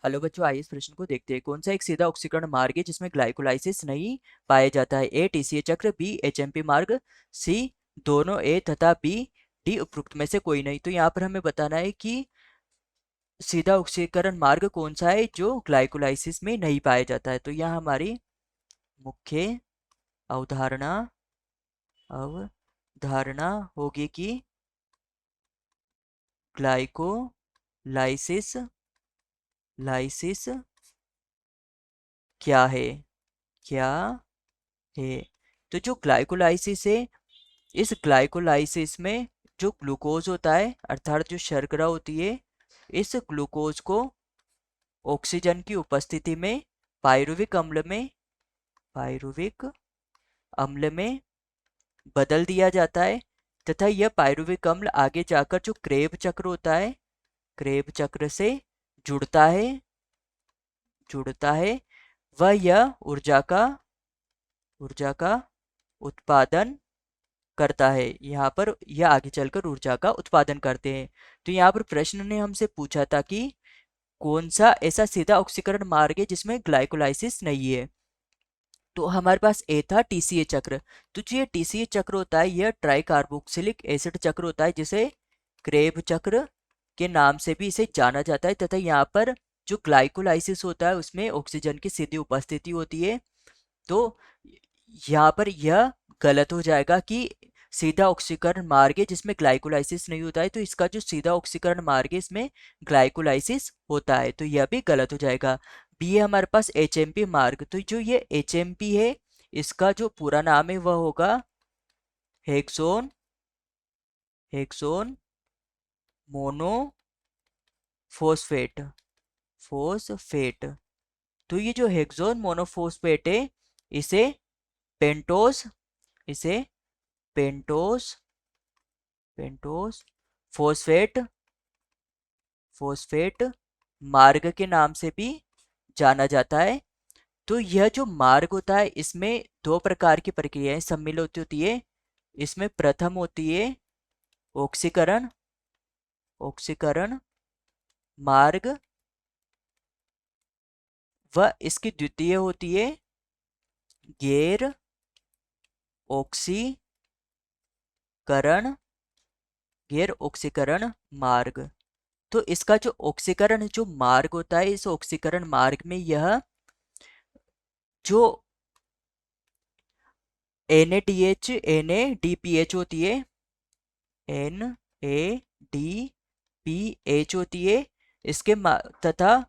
Hello बच्चों, आइए इस प्रश्न को देखते हैं। कौन सा एक सीधा ऑक्सीकरण मार्ग है जिसमें ग्लाइकोलाइसिस नहीं पाया जाता है? ए टीसीए चक्र, बी एचएमपी मार्ग, सी दोनों ए तथा बी, डी उपरोक्त में से कोई नहीं। तो यहाँ पर हमें बताना है कि सीधा ऑक्सीकरण मार्ग कौन सा है जो ग्लाइकोलाइसिस में नहीं पाया जाता है। तो यहाँ हमारी मुख्य अवधारणा अवधारणा होगी कि ग्लाइकोलाइसिस लाइसिस क्या है, क्या है। तो जो ग्लाइकोलाइसिस है, इस ग्लाइकोलाइसिस में जो ग्लूकोज होता है अर्थात जो शर्करा होती है, इस ग्लूकोज को ऑक्सीजन की उपस्थिति में पायरुविक अम्ल में बदल दिया जाता है तथा यह पायरुविक अम्ल आगे जाकर जो क्रेब चक्र होता है, क्रेब चक्र से जुड़ता है वह यह ऊर्जा का उत्पादन करता है। यहाँ पर यह आगे चलकर ऊर्जा का उत्पादन करते हैं। तो यहाँ पर प्रश्न ने हमसे पूछा था कि कौन सा ऐसा सीधा ऑक्सीकरण मार्ग है जिसमें ग्लाइकोलाइसिस नहीं है। तो हमारे पास ए था टीसीए चक्र। तो जो ये टीसीए चक्र होता है यह ट्राई कार्बोक्सिलिक एसिड चक्र होता है, जिसे क्रेब चक्र के नाम से भी इसे जाना जाता है तथा यहाँ पर जो ग्लाइकोलाइसिस होता है उसमें ऑक्सीजन की सीधी उपस्थिति होती है। तो यहाँ पर यह गलत हो जाएगा कि सीधा ऑक्सीकरण मार्ग है जिसमें ग्लाइकोलाइसिस नहीं होता है। तो इसका जो सीधा ऑक्सीकरण मार्ग है इसमें ग्लाइकोलाइसिस होता है, तो यह भी गलत हो जाएगा। बी है हमारे पास एचएमपी मार्ग। तो जो ये एचएमपी है इसका जो पूरा नाम है वह होगा हेक्सोन मोनो फोस्फेट। तो ये जो हेक्सोन मोनोफोस्फेट है इसे पेंटोस इसे पेंटोस पेंटोस फोस्फेट मार्ग के नाम से भी जाना जाता है। तो यह जो मार्ग होता है इसमें दो प्रकार की प्रक्रियाएं सम्मिलित होती है। इसमें प्रथम होती है ऑक्सीकरण मार्ग व इसकी द्वितीय होती है गैर ऑक्सीकरण मार्ग। तो इसका जो ऑक्सीकरण जो मार्ग होता है, इस ऑक्सीकरण मार्ग में यह जो NADPH होती है, NADPH होती है इसके तथा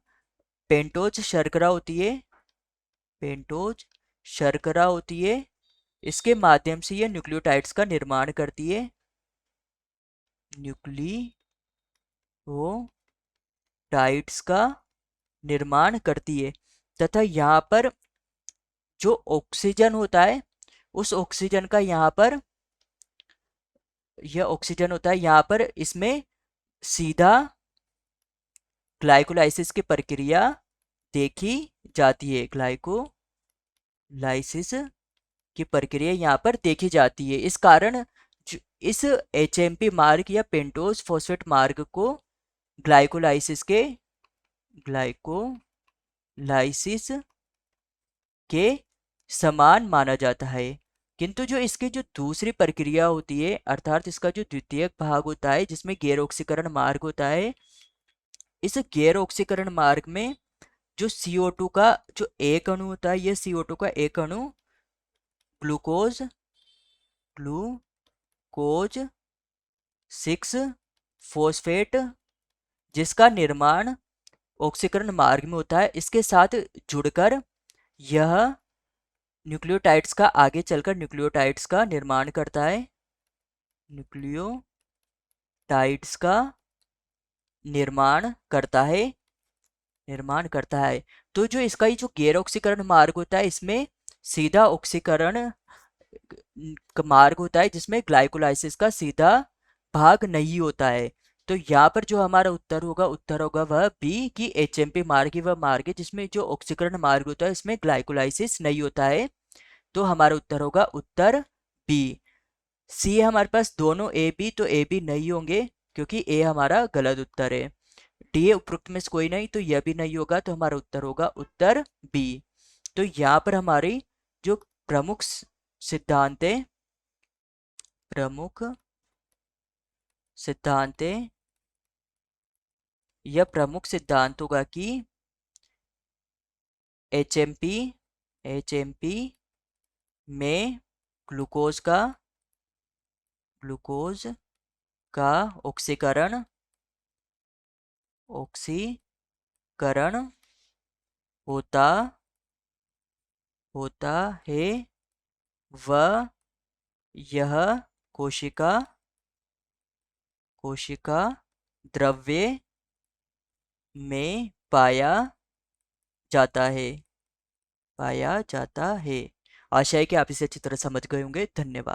पेंटोज शर्करा होती है। इसके माध्यम से यह न्यूक्लियोटाइड्स का निर्माण करती है, न्यूक्लियोटाइड्स का निर्माण करती है तथा यहाँ पर जो ऑक्सीजन होता है उस ऑक्सीजन का यहाँ पर इसमें सीधा ग्लाइकोलाइसिस की प्रक्रिया देखी जाती है। ग्लाइकोलाइसिस की प्रक्रिया यहाँ पर देखी जाती है। इस कारण इस एचएमपी मार्ग या पेंटोस फॉस्फेट मार्ग को ग्लाइकोलाइसिस के समान माना जाता है। किंतु जो इसकी जो दूसरी प्रक्रिया होती है अर्थात इसका जो द्वितीयक भाग होता है जिसमें गैर ऑक्सीकरण मार्ग होता है, इस गैर ऑक्सीकरण मार्ग में जो CO2 का जो एक अणु होता है, यह CO2 का एक अणु ग्लूकोज 6 फॉस्फेट जिसका निर्माण ऑक्सीकरण मार्ग में होता है, इसके साथ जुड़कर यह न्यूक्लियोटाइड्स का आगे चलकर न्यूक्लियोटाइड्स का निर्माण करता है, न्यूक्लियोटाइड्स का निर्माण करता है। तो जो इसका ही जो गैर ऑक्सीकरण मार्ग होता है इसमें सीधा ऑक्सीकरण मार्ग होता है जिसमें ग्लाइकोलाइसिस का सीधा भाग नहीं होता है। तो यहाँ पर जो हमारा उत्तर होगा वह बी की एचएमपी मार्ग ही वह मार्ग है जिसमें जो ऑक्सीकरण मार्ग होता है इसमें ग्लाइकोलाइसिस नहीं होता है। तो हमारा उत्तर होगा उत्तर बी। सी है हमारे पास दोनों ए बी, तो ए बी नहीं होंगे क्योंकि ए हमारा गलत उत्तर है। डी उपरोक्त में से कोई नहीं, तो यह भी नहीं होगा, तो हमारा उत्तर होगा उत्तर बी। तो यहाँ पर हमारी जो प्रमुख सिद्धांत है, प्रमुख सिद्धांत है, यह प्रमुख सिद्धांत होगा कि एचएमपी एचएमपी में ग्लूकोज का ऑक्सीकरण होता होता है, वह यह कोशिका द्रव्य में जाता है पाया जाता है। आशा है कि आप इसे अच्छी तरह समझ गए होंगे। धन्यवाद।